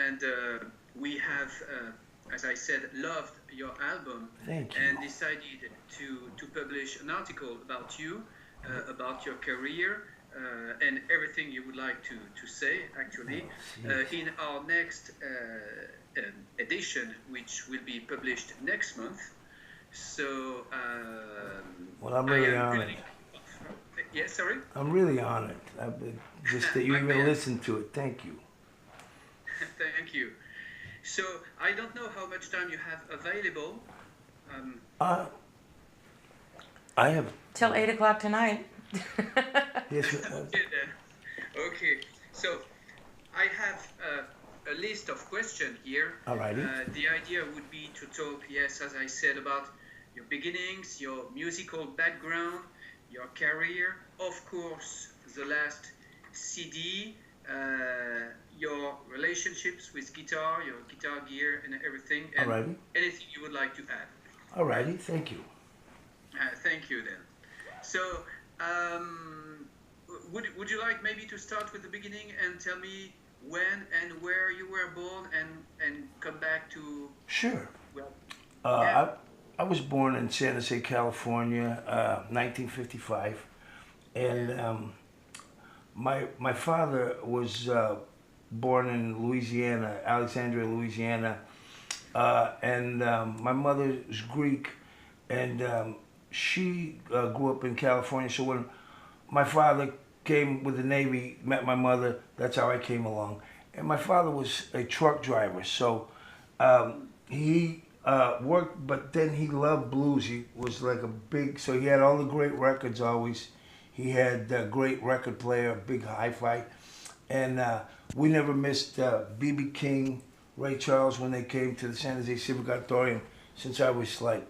and we have, as I said, loved your album. Thank you. And decided to publish an article about you, about your career, and everything you would like to say, actually, in our next edition, which will be published next month. So, well, I'm really honored. Yes, sorry? I'm really honored. Just that you even listened to it. Thank you. Thank you. So, I don't know how much time you have available. I have... Till 8 o'clock tonight. Yes. Okay. So, I have a list of questions here. Alrighty. The idea would be to talk, yes, as I said, about your beginnings, your musical background, your career, of course, the last CD, your relationships with guitar, your guitar gear and everything, and Alrighty. anything you would like to add. Alrighty, thank you. Thank you then. So, would you like maybe to start with the beginning and tell me when and where you were born and come back to... Sure. Well, I was born in San Jose, California, 1955, and my father was born in Louisiana, Alexandria, Louisiana, and my mother is Greek, and she grew up in California. So when my father came with the Navy, met my mother, that's how I came along. And my father was a truck driver, so he worked, but then he loved blues. He was like a big, so he had all the great records always. He had a great record player, a big hi-fi. And we never missed B.B. King, Ray Charles when they came to the San Jose Civic Auditorium. Since I was like,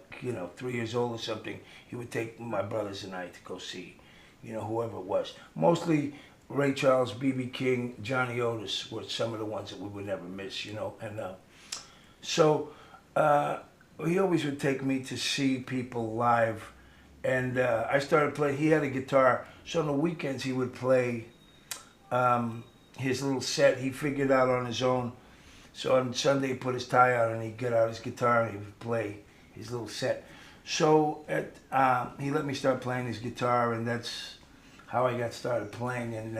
3 years old or something, he would take my brothers and I to go see, whoever it was. Mostly Ray Charles, B.B. King, Johnny Otis were some of the ones that we would never miss, And so he always would take me to see people live. And I started playing. He had a guitar, so on the weekends he would play his little set he figured out on his own. So on Sunday he put his tie on and he'd get out his guitar and he would play his little set. So he let me start playing his guitar, and that's how I got started playing. And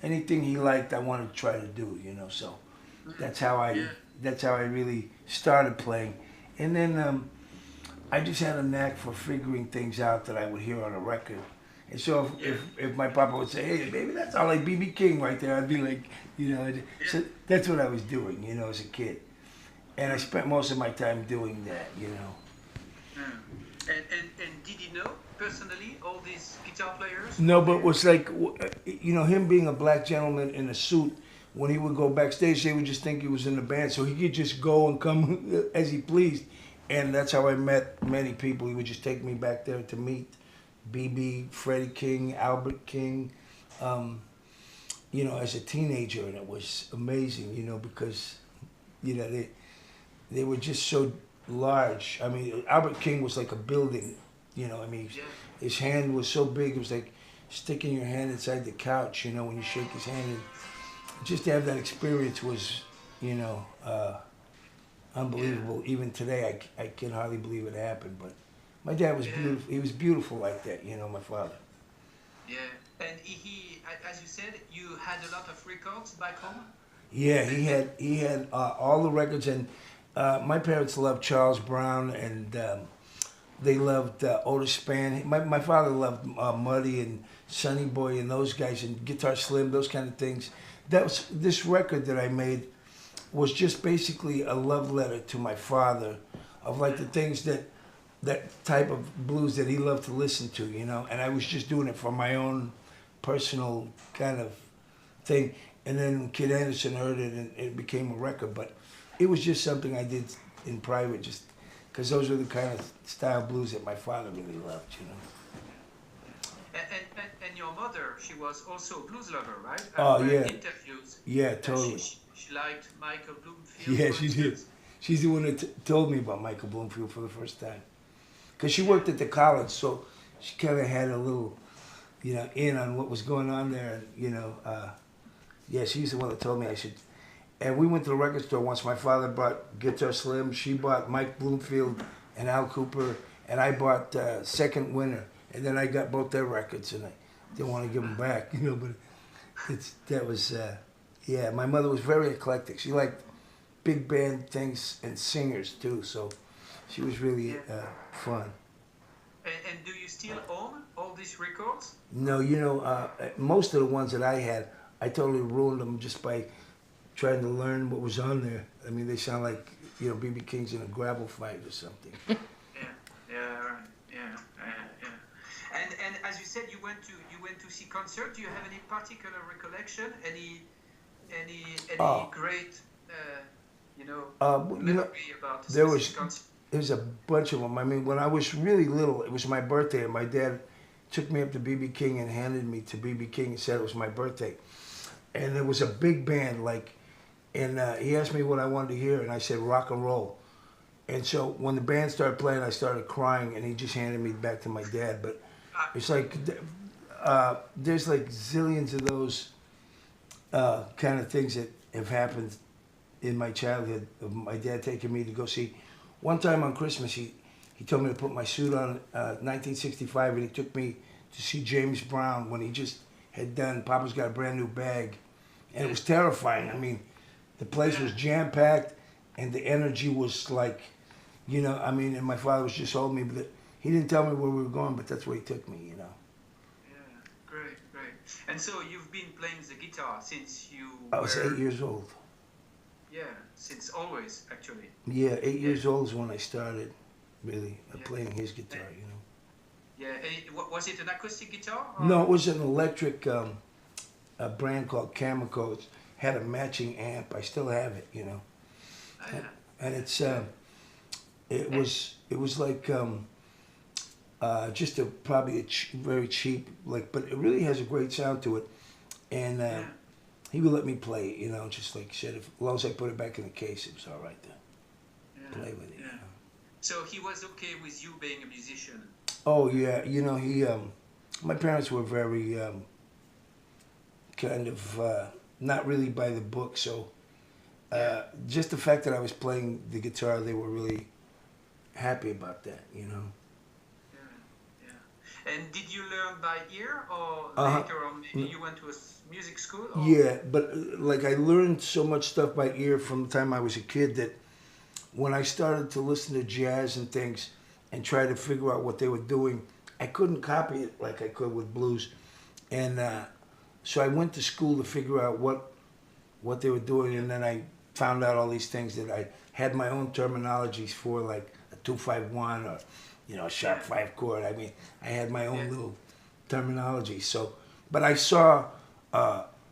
anything he liked, I wanted to try to do. So that's how I really started playing. And then I just had a knack for figuring things out that I would hear on a record. And so if my papa would say, hey, baby, that sounds like B.B. King right there, I'd be like, so that's what I was doing, as a kid. And I spent most of my time doing that, And did you know personally all these guitar players? No, but it was like, him being a black gentleman in a suit, when he would go backstage, they would just think he was in the band, so he could just go and come as he pleased. And that's how I met many people. He would just take me back there to meet B.B., Freddie King, Albert King, as a teenager. And it was amazing, because, they were just so large. I mean, Albert King was like a building, his hand was so big, it was like sticking your hand inside the couch, when you shake his hand. And just to have that experience was, unbelievable. Even today, I can hardly believe it happened. But my dad was beautiful. He was beautiful like that, my father. Yeah, and he, as you said, you had a lot of records back home. Yeah, he had all the records, and my parents loved Charles Brown, and they loved Otis Spann. My father loved Muddy and Sonny Boy and those guys, and Guitar Slim, those kind of things. This record that I made was just basically a love letter to my father of like the things that type of blues that he loved to listen to, and I was just doing it for my own personal kind of thing. And then Kid Anderson heard it and it became a record, but it was just something I did in private just because those were the kind of style blues that my father really loved, And your mother, she was also a blues lover, right? Oh, yeah. Interviews. Yeah, totally. She liked Michael Bloomfield. Yeah, she did. She's the one that told me about Michael Bloomfield for the first time. Because she worked at the college, so she kind of had a little, in on what was going on there. And, yeah, she's the one that told me I should. And we went to the record store once. My father bought Guitar Slim. She bought Mike Bloomfield and Al Cooper. And I bought Second Winter. And then I got both their records, and I didn't want to give them back, you know. But that was, yeah. My mother was very eclectic. She liked big band things and singers too. So she was really fun. And do you still own all these records? No, you know, most of the ones that I had, I totally ruined them just by trying to learn what was on there. I mean, they sound like, you know, B.B. King's in a gravel fight or something. Yeah, right. Yeah. And as you said, you went to see concert. Do you have any particular recollection? Any great memory about this concert? There's a bunch of them. I mean, when I was really little, it was my birthday, and my dad took me up to B.B. King and handed me to B.B. King and said it was my birthday. And there was a big band, and he asked me what I wanted to hear, and I said rock and roll. And so when the band started playing, I started crying, and he just handed me back to my dad. But it's like, there's like zillions of those kind of things that have happened in my childhood, of my dad taking me to go see. One time on Christmas, he told me to put my suit on, 1965, and he took me to see James Brown when he just had done Papa's Got a Brand New Bag. And it was terrifying. I mean, the place was jam-packed, and the energy was like, you know, I mean, and my father was just holding me, but he didn't tell me where we were going, but that's where he took me, you know. Yeah, great. And so you've been playing the guitar since you I was 8 years old. Yeah, since always, actually. Yeah, 8 years old is when I started, really, playing his guitar, you know. Yeah, was it an acoustic guitar? Or? No, it was an electric, a brand called Cameco. It had a matching amp. I still have it, you know. And it's, it was like just probably a very cheap, but it really has a great sound to it. And he would let me play it, you know, just like he said, as long as I put it back in the case, it was all right to play with it. You know? So he was okay with you being a musician? Oh, yeah. You know, my parents were very kind of not really by the book, so just the fact that I was playing the guitar, they were really happy about that, you know. And did you learn by ear, or later on maybe you went to a music school? Or? Yeah, but I learned so much stuff by ear from the time I was a kid that when I started to listen to jazz and things and try to figure out what they were doing, I couldn't copy it like I could with blues. And so I went to school to figure out what they were doing, and then I found out all these things that I had my own terminologies for, like a 2-5-1 or, you know, a sharp 5 chord. I mean, I had my own little terminology. So, but I saw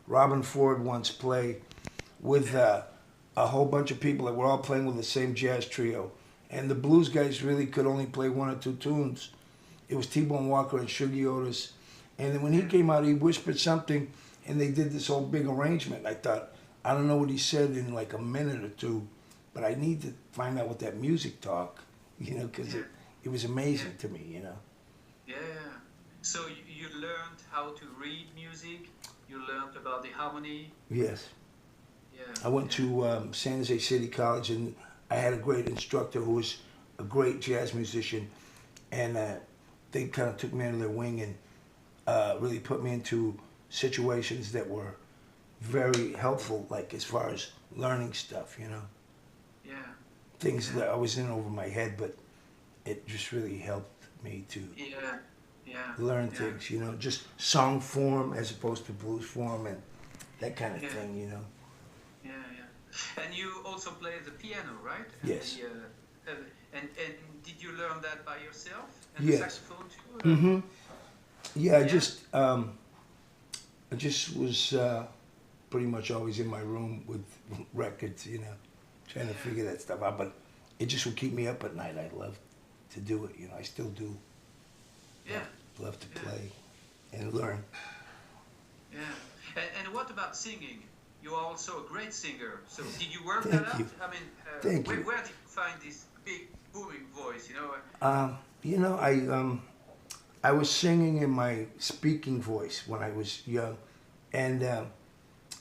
Robin Ford once play with a whole bunch of people that were all playing with the same jazz trio, and the blues guys really could only play 1 or 2 tunes. It was T-Bone Walker and Shuggie Otis, and then when he came out, he whispered something, and they did this whole big arrangement. I thought, I don't know what he said in like a minute or two, but I need to find out what that music talk, you know, because it was amazing to me, you know. Yeah. So you learned how to read music. You learned about the harmony. Yes. Yeah. I went to San Jose City College, and I had a great instructor who was a great jazz musician, and they kind of took me under their wing and really put me into situations that were very helpful, like as far as learning stuff, you know. Yeah. Things that I was in over my head, but it just really helped me to learn things, you know, just song form as opposed to blues form and that kind of thing, you know. Yeah. And you also play the piano, right? Yes. And did you learn that by yourself? And yes. The saxophone too? Yeah, I just was pretty much always in my room with records, you know, trying to figure that stuff out. But it just would keep me up at night. I love to do it, you know. I still do. Yeah. Love to play and learn. Yeah. And what about singing? You are also a great singer. So did you work that out? I mean, where did you find this big booming voice? You know, I was singing in my speaking voice when I was young, and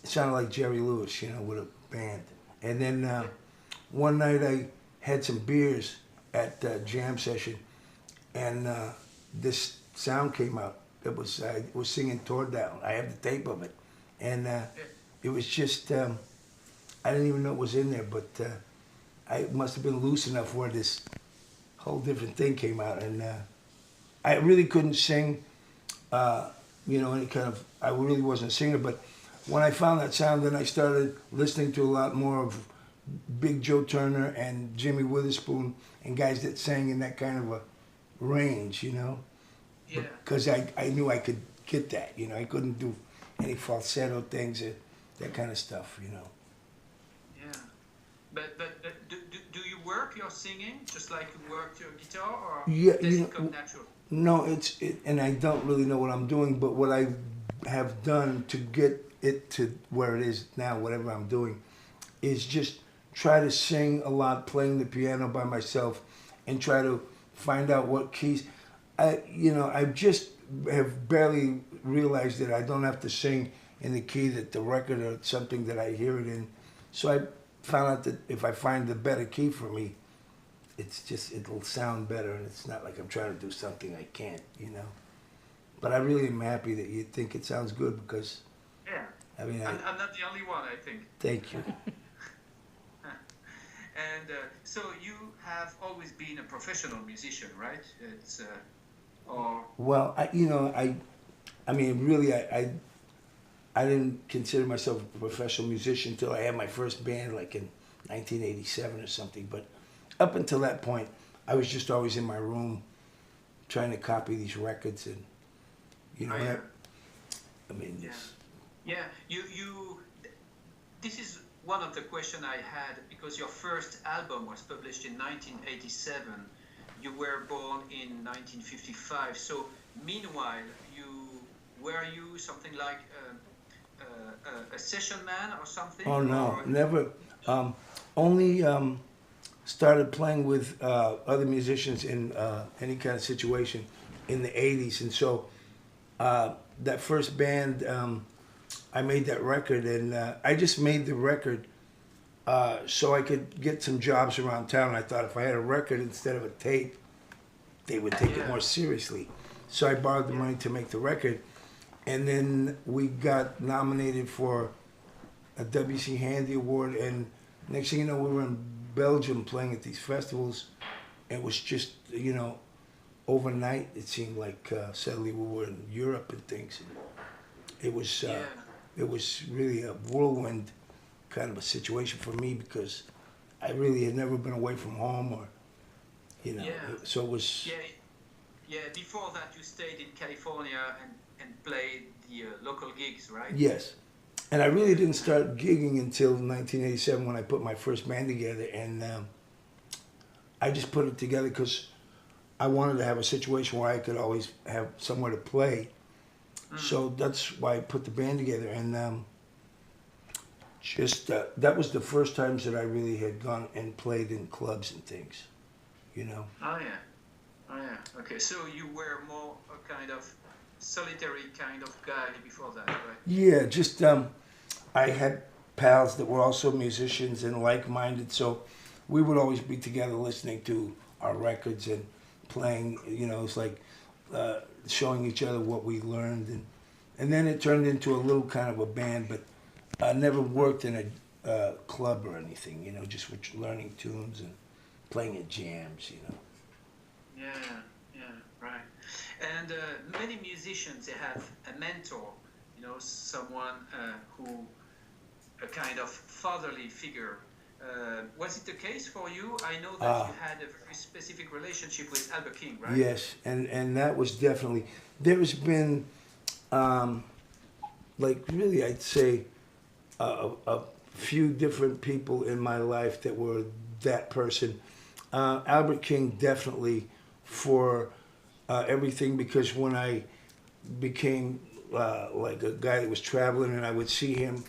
it sounded like Jerry Lewis, you know, with a band. And then one night I had some beers at jam session, and this sound came out. It was I was singing "Tore Down." I have the tape of it, and it was just I didn't even know it was in there, but I must have been loose enough where this whole different thing came out, and I really couldn't sing, you know, any kind of. I really wasn't a singer, but when I found that sound, then I started listening to a lot more of Big Joe Turner and Jimmy Witherspoon and guys that sang in that kind of a range, you know. Yeah. Because I knew I could get that, you know. I couldn't do any falsetto things, that kind of stuff, you know. Yeah. But do you work your singing just like you work your guitar, or Yeah, does you it come know, natural? no, and I don't really know what I'm doing, but what I have done to get it to where it is now, whatever I'm doing, is just try to sing a lot, playing the piano by myself, and try to find out what keys. I just have barely realized that I don't have to sing in the key that the record or something that I hear it in. So I found out that if I find the better key for me, it'll sound better, and it's not like I'm trying to do something I can't, you know. But I really am happy that you think it sounds good, because Yeah. I mean, I'm not the only one, I think. thank you. And so you have always been a professional musician, right? It's or Well, I mean, really, I didn't consider myself a professional musician until I had my first band, like in 1987 or something. But up until that point, I was just always in my room trying to copy these records, and you know, Oh, yeah. I mean, Yeah. this, Yeah, you. This is one of the questions I had, because your first album was published in 1987. You were born in 1955. So, meanwhile, were you something like a session man or something? oh no, Or, never. Only started playing with other musicians in any kind of situation in the '80s, and so that first band. I made that record, and I just made the record so I could get some jobs around town. I thought if I had a record instead of a tape, they would take it more seriously. So I borrowed the money to make the record, and then we got nominated for a W.C. Handy Award, and next thing you know, we were in Belgium playing at these festivals. It was just, you know, overnight, it seemed like suddenly we were in Europe and things. It was... It was really a whirlwind kind of a situation for me, because I really had never been away from home, or, you know, so it was... Yeah, before that you stayed in California and played the local gigs, right? Yes. And I really didn't start gigging until 1987 when I put my first band together, and I just put it together because I wanted to have a situation where I could always have somewhere to play. So that's why I put the band together, and that was the first times that I really had gone and played in clubs and things, you know. Oh yeah. Okay, so you were more a kind of solitary kind of guy before that, right? Yeah, just I had pals that were also musicians and like-minded, so we would always be together listening to our records and playing. You know, it's like showing each other what we learned, and then it turned into a little kind of a band, but I never worked in a club or anything, you know, just learning tunes and playing at jams, you know. Yeah, right. And many musicians, they have a mentor, you know, someone a kind of fatherly figure. Was it the case for you? I know that you had a very specific relationship with Albert King, right? Yes, and that was definitely, there's been, like really I'd say a few different people in my life that were that person. Albert King definitely for everything, because when I became like a guy that was traveling and I would see him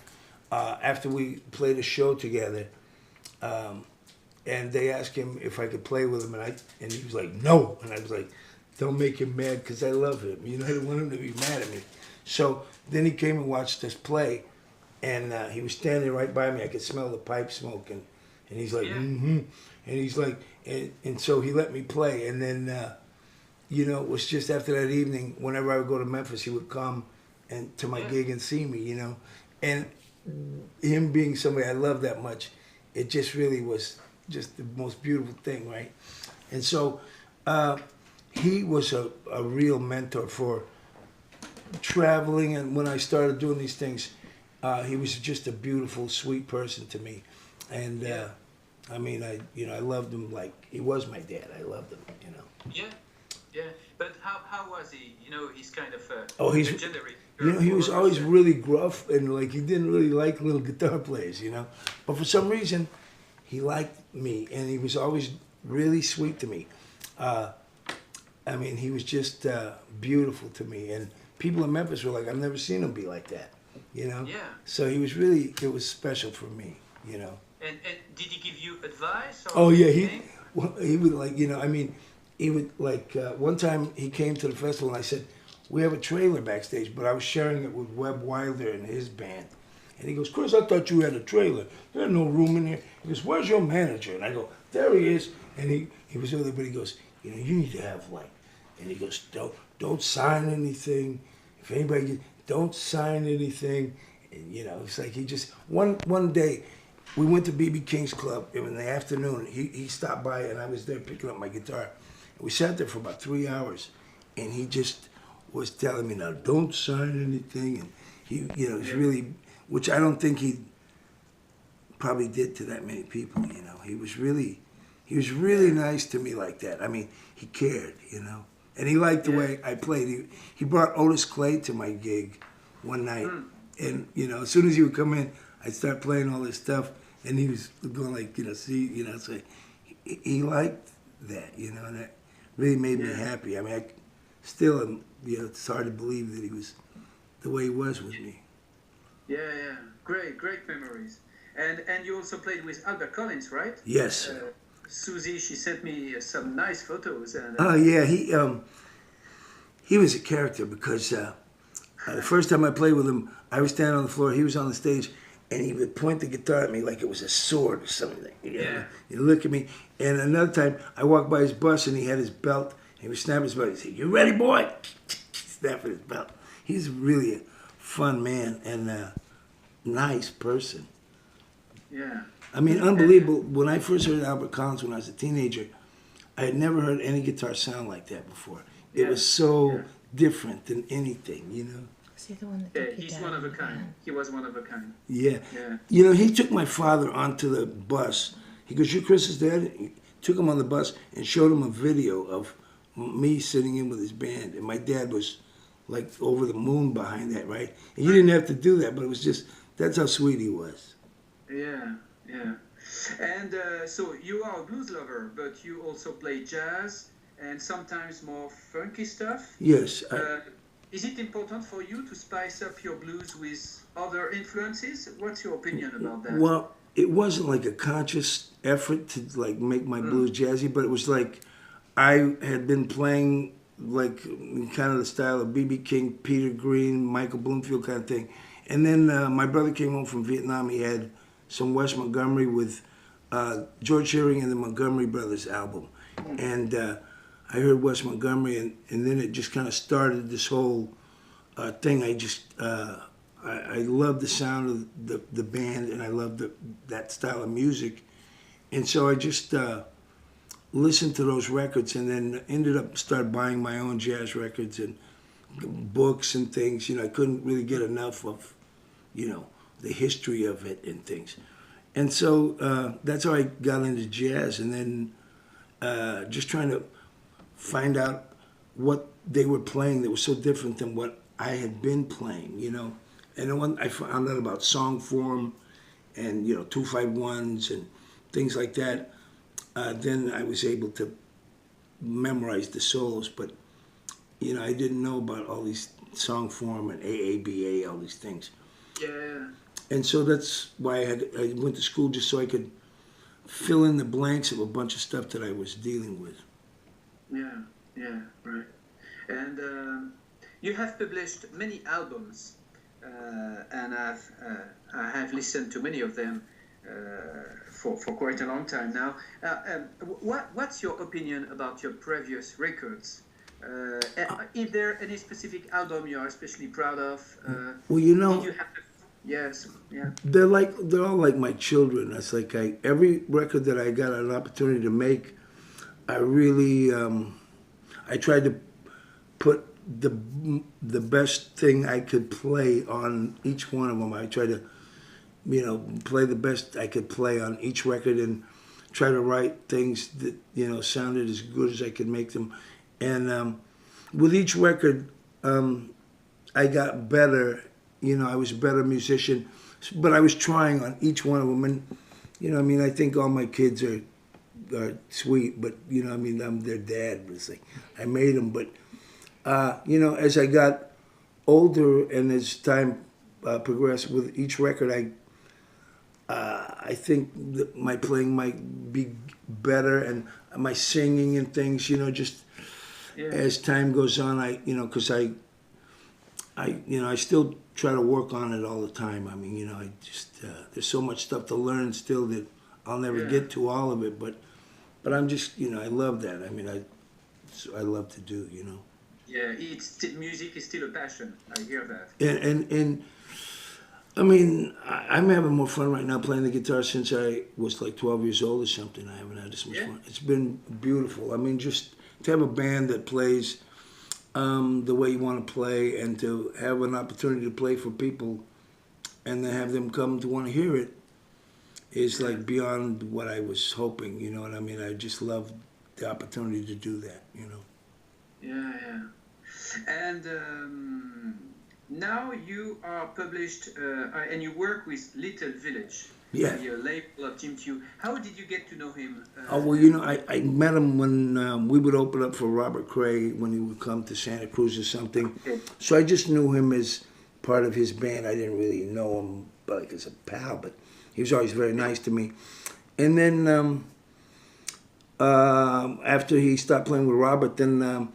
after we played a show together, and they asked him if I could play with him, and he was like, no. And I was like, don't make him mad, because I love him. You know, I didn't want him to be mad at me. So then he came and watched us play, and he was standing right by me. I could smell the pipe smoke, and he's like, Yeah. mm-hmm, and he's like, and so he let me play, and then you know, it was just after that evening. Whenever I would go to Memphis, he would come and to my gig and see me, you know, and him being somebody I love that much, it just really was just the most beautiful thing, right? And so he was a real mentor for traveling, and when I started doing these things, he was just a beautiful, sweet person to me, and I mean, I loved him like he was my dad. I loved him, you know. Yeah, yeah. But how was he? You know, he's kind of He's legendary. you know, he was always really gruff, and like he didn't really like little guitar players, you know. But for some reason, he liked me, and he was always really sweet to me. I mean, he was just beautiful to me, and people in Memphis were like, I've never seen him be like that, you know? Yeah. So he was really, it was special for me, you know? And did he give you advice? Or Oh, yeah, anything? he would like, you know, I mean, he would like, one time he came to the festival and I said, we have a trailer backstage, but I was sharing it with Webb Wilder and his band. And he goes, Chris, I thought you had a trailer. There's no room in here. He goes, where's your manager? And I go, there he is. And he was over there, but he goes, you know, you need to have like, and he goes, don't sign anything. If anybody, don't sign anything. And, you know, it's like he just, one day, we went to B.B. King's Club in the afternoon. He stopped by and I was there picking up my guitar. We sat there for about 3 hours and he just was telling me, now don't sign anything. And he, you know, it's really, which I don't think he probably did to that many people, you know. He was really nice to me like that. I mean, he cared, you know. And he liked the way I played. He brought Otis Clay to my gig one night. And, you know, as soon as he would come in, I'd start playing all this stuff. And he was going like, you know, see, you know, so he liked that, you know, and that really made me happy. I mean, I still am, you know, it's hard to believe that he was the way he was with me. Yeah, yeah. Great memories. And you also played with Albert Collins, right? Yes. Susie, she sent me some nice photos. And, oh, yeah, he was a character because the first time I played with him, I was standing on the floor, he was on the stage, and he would point the guitar at me like it was a sword or something. You know? He'd look at me. And another time, I walked by his bus, and he had his belt. He was snapping his belt. He said, you ready, boy? Snapping his belt. He's really a fun man and a nice person. Yeah. I mean, unbelievable. When I first heard Albert Collins when I was a teenager, I had never heard any guitar sound like that before. It was so different than anything, you know? Is he the one that He's one of a kind. He was one of a kind. Yeah. You know, he took my father onto the bus. He goes, you Chris's dad? He took him on the bus and showed him a video of me sitting in with his band. And my dad was like over the moon behind that, right? And you didn't have to do that, but it was just, that's how sweet he was. Yeah, yeah. And so you are a blues lover, but you also play jazz and sometimes more funky stuff. Yes. Is it important for you to spice up your blues with other influences? What's your opinion about that? Well, it wasn't like a conscious effort to like make my blues jazzy, but it was like I had been playing like in kind of the style of B.B. King, Peter Green, Michael Bloomfield kind of thing. And then my brother came home from Vietnam. He had some Wes Montgomery with George Shearing and the Montgomery Brothers album. And I heard Wes Montgomery, and then it just kind of started this whole thing. I love the sound of the band, and I love that style of music. And so I just listened to those records and then ended up started buying my own jazz records and books and things. You know, I couldn't really get enough of, you know, the history of it and things. And so that's how I got into jazz, and then just trying to find out what they were playing that was so different than what I had been playing, you know. And when I found out about song form and, you know, 2-5-1s and things like that, then I was able to memorize the solos. But, you know, I didn't know about all these song form and AABA, all these things. Yeah. And so that's why I went to school, just so I could fill in the blanks of a bunch of stuff that I was dealing with. Yeah, right. And you have published many albums. and I have listened to many of them for quite a long time now. What's your opinion about your previous records? Is there any specific album you are especially proud of? Well, you Did know, you have to, yes, yeah, they're all like my children. It's like every record that I got an opportunity to make, I really I tried to put the best thing I could play on each one of them. I tried to, play the best I could play on each record and try to write things that, sounded as good as I could make them. And with each record, I got better. I was a better musician, but I was trying on each one of them. And, I think all my kids are sweet, but, I'm their dad. But it's like, I made them. But, as I got older and as time progressed with each record, I think that my playing might be better and my singing and things, just as time goes on, because I still try to work on it all the time. I mean, I just, there's so much stuff to learn still that I'll never get to all of it, but I'm just, I love that. I mean, I love to do, Yeah, music is still a passion. I hear that. And I mean, I'm having more fun right now playing the guitar since I was like 12 years old or something. I haven't had this much fun. It's been beautiful. I mean, just to have a band that plays the way you want to play and to have an opportunity to play for people and then have them come to want to hear it is like beyond what I was hoping, you know what I mean? I just love the opportunity to do that, Yeah, yeah. And now you are published and you work with Little Village, Yeah. the label of Jim Tew. How did you get to know him? Oh, well, I met him when we would open up for Robert Cray when he would come to Santa Cruz or something. Okay. So I just knew him as part of his band. I didn't really know him like as a pal, but he was always very nice to me. And then after he stopped playing with Robert, then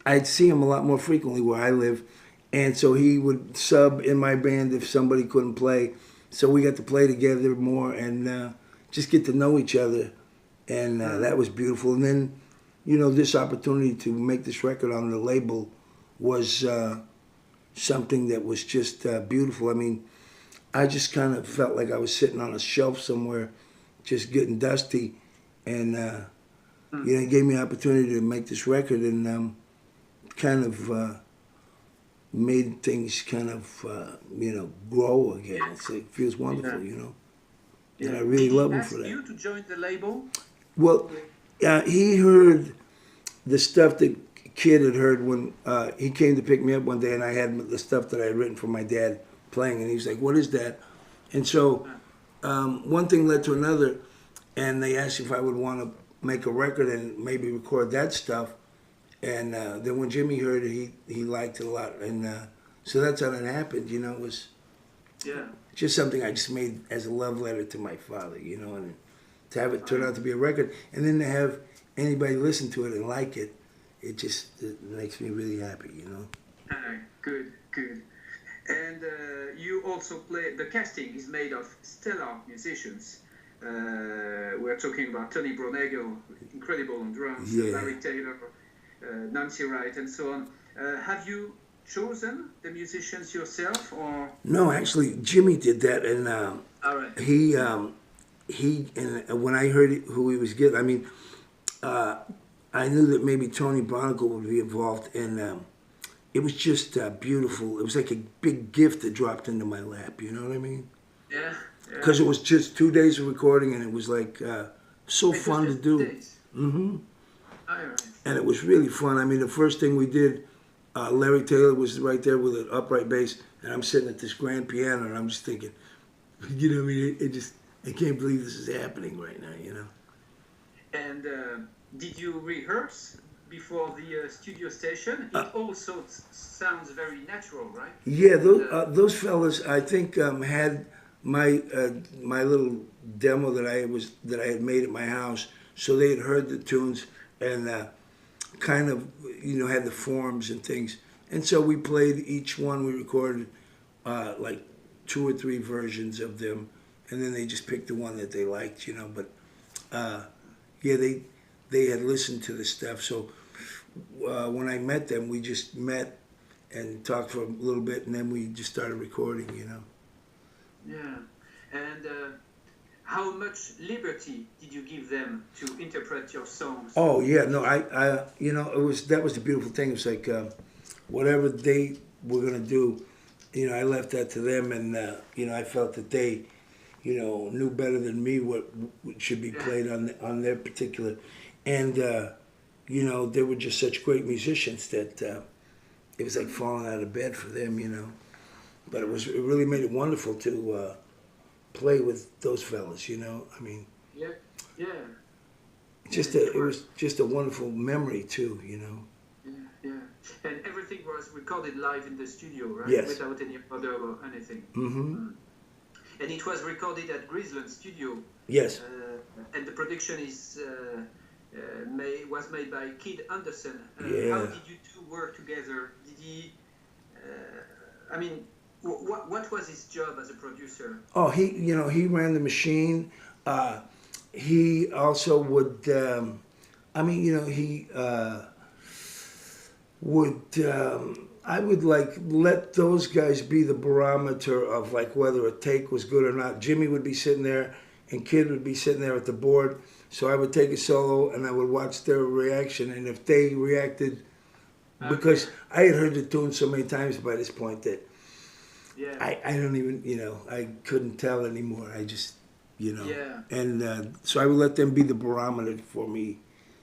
I'd see him a lot more frequently where I live. And so he would sub in my band if somebody couldn't play. So we got to play together more and just get to know each other. And that was beautiful. And then, this opportunity to make this record on the label was something that was just beautiful. I mean, I just kind of felt like I was sitting on a shelf somewhere just getting dusty. And, it gave me an opportunity to make this record and kind of made things kind of, grow again. It feels wonderful, And I really love him for that. Did he ask you to join the label? Well, he heard the stuff that Kid had heard when he came to pick me up one day, and I had the stuff that I had written for my dad playing, and he was like, "What is that?" And so one thing led to another, and they asked if I would want to make a record and maybe record that stuff. And then when Jimmy heard it, he liked it a lot, and so that's how that happened. It was just something I just made as a love letter to my father, and to have it turn out to be a record, and then to have anybody listen to it and like it, it makes me really happy, Good, good. And you also play. The casting is made of stellar musicians. We're talking about Tony Bronego, incredible on drums, Larry Taylor, Nancy Wright, and so on. Have you chosen the musicians yourself, or? No, actually, Jimmy did that, and All right. he and when I heard who he was getting, I mean, I knew that maybe Tony Bronego would be involved, and it was just beautiful. It was like a big gift that dropped into my lap. You know what I mean? Yeah. Because it was just 2 days of recording, and it was like so fun to do. Mm-hmm. All right. And it was really fun. I mean, the first thing we did, Larry Taylor was right there with an upright bass, and I'm sitting at this grand piano, and I'm just thinking, I mean, I can't believe this is happening right now, And did you rehearse before the studio session? It also sounds very natural, right? Yeah, those fellas, I think, had my little demo that I had made at my house, so they had heard the tunes and kind of had the forms and things, and so we played each one we recorded like 2 or 3 versions of them, and then they just picked the one that they liked, you know. But yeah, they had listened to the stuff. So when I met them, we just met and talked for a little bit, and then we just started recording, you know. Yeah, and how much liberty did you give them to interpret your songs? Oh yeah, no, I you know, that was the beautiful thing. It was like whatever they were gonna do, you know, I left that to them, and you know, I felt that they, you know, knew better than me what should be played on their particular, and you know, they were just such great musicians that it was like falling out of bed for them, you know. But it really made it wonderful to play with those fellas, you know. I mean, Yeah, yeah, it was just a wonderful memory too, you know. yeah, yeah. And everything was recorded live in the studio, right? Yes. Without any other or anything. Mm-hmm. And it was recorded at Grizzland Studio. Yes. And the production was made by Kid Anderson. Yeah. How did you two work together? Did he? I mean, what was his job as a producer? Oh, he ran the machine. He also would. I mean, you know, he would. I would like let those guys be the barometer of like whether a take was good or not. Jimmy would be sitting there, and Kid would be sitting there at the board. So I would take a solo, and I would watch their reaction, and if they reacted, because I had heard the tune so many times by this point that. Yeah. I don't even, you know, I couldn't tell anymore. I just, you know. Yeah. And so I would let them be the barometer for me,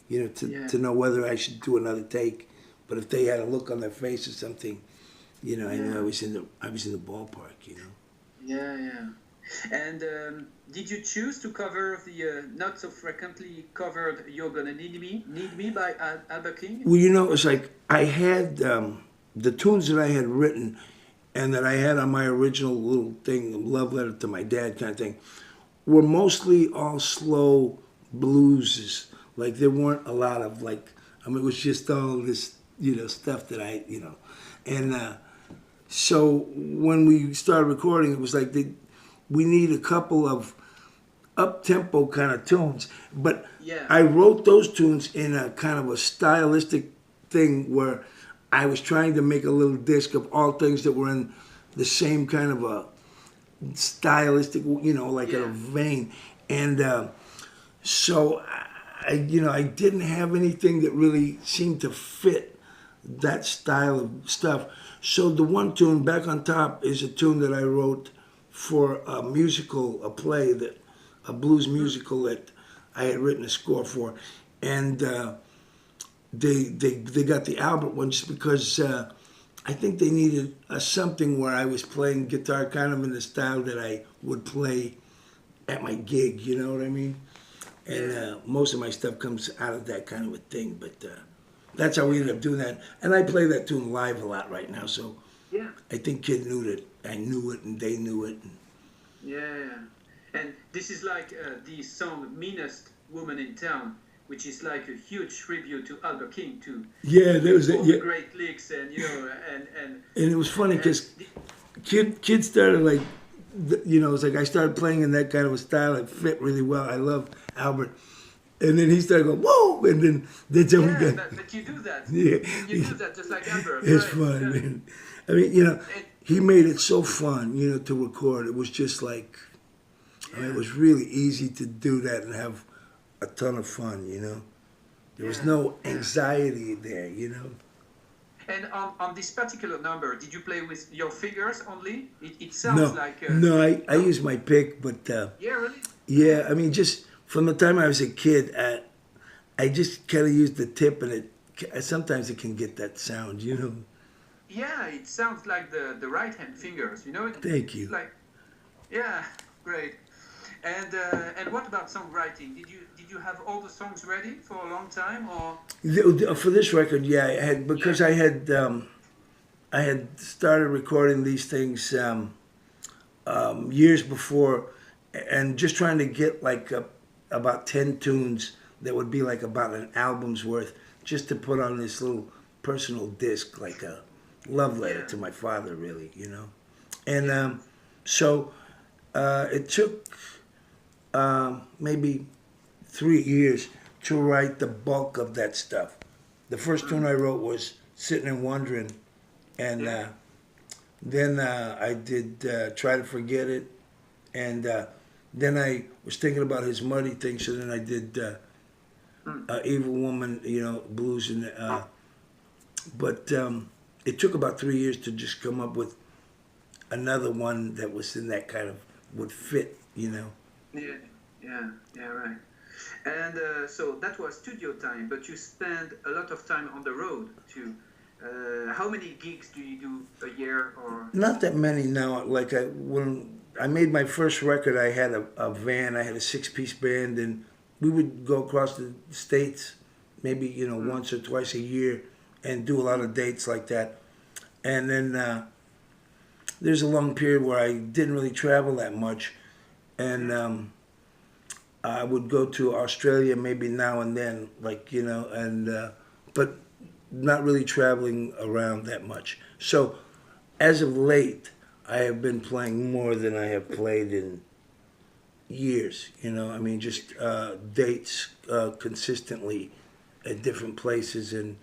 you know, to know whether I should do another take. But if they had a look on their face or something, you know, I knew I was in the ballpark, you know. Yeah, yeah. And did you choose to cover the not so frequently covered "You're Gonna Need Me" by Albert King? Well, you know, it was like I had the tunes that I had written and that I had on my original little thing, love letter to my dad kind of thing, were mostly all slow blueses. Like there weren't a lot of like, I mean, it was just all this, you know, stuff that I, you know, and so when we started recording, it was like we need a couple of up-tempo kind of tunes, but I wrote those tunes in a kind of a stylistic thing where I was trying to make a little disc of all things that were in the same kind of a stylistic, you know, like in a vein. And so, I didn't have anything that really seemed to fit that style of stuff. So the one tune, Back on Top, is a tune that I wrote for a play, a blues musical that I had written a score for. And they got the Albert one just because I think they needed something where I was playing guitar kind of in the style that I would play at my gig, you know what I mean? And most of my stuff comes out of that kind of a thing, but that's how we ended up doing that. And I play that tune live a lot right now, so I think Kid knew that I knew it and they knew it. Yeah, and this is like the song "Meanest Woman in Town," which is like a huge tribute to Albert King too. Yeah, there was all the great licks, and you know, and it was funny because Kid started like, you know, it's like I started playing in that kind of a style. It fit really well. I love Albert, and then he started going whoa, and then that's how we got. But you do that. Yeah, you do that just like Albert. It's fun, man. I mean, you know, he made it so fun, you know, to record. It was just like, I mean, it was really easy to do that and have a ton of fun, you know. There was no anxiety there, you know. And on this particular number, did you play with your fingers only? It sounds like... no, I use my pick, but... yeah, really? Yeah, I mean, just from the time I was a kid, I just kind of used the tip, and sometimes it can get that sound, you know. Yeah, it sounds like the right-hand fingers, you know? Thank you. Like, yeah, great. And what about songwriting? Did you have all the songs ready for a long time, or? For this record, yeah, I had, because I had started recording these things years before, and just trying to get like about 10 tunes that would be like about an album's worth, just to put on this little personal disc, like a love letter to my father, really, you know. And so it took maybe 3 years to write the bulk of that stuff. The first tune I wrote was Sitting and Wondering, and then I did Try to Forget It, and then I was thinking about his Muddy thing, so then I did Evil Woman, you know, blues, and but it took about 3 years to just come up with another one that was in that kind of would fit, you know. Yeah, right. And so that was studio time, but you spend a lot of time on the road too. How many gigs do you do a year? Or Not that many now. Like when I made my first record, I had a van. I had a 6-piece band, and we would go across the states, maybe, you know, once or twice a year, and do a lot of dates like that. And then there's a long period where I didn't really travel that much, and I would go to Australia maybe now and then, like, you know, and but not really traveling around that much. So as of late, I have been playing more than I have played in years, you know. I mean, just dates consistently at different places, and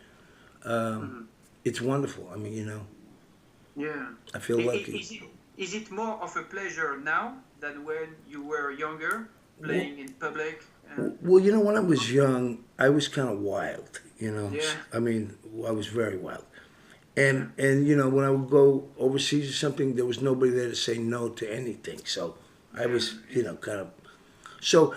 it's wonderful. I mean, you know, yeah, I feel lucky. Is it more of a pleasure now than when you were younger, playing in public? Well, you know, when I was young, I was kind of wild, you know. Yeah. I mean, I was very wild. And you know, when I would go overseas or something, there was nobody there to say no to anything. So I was, you know, kind of. So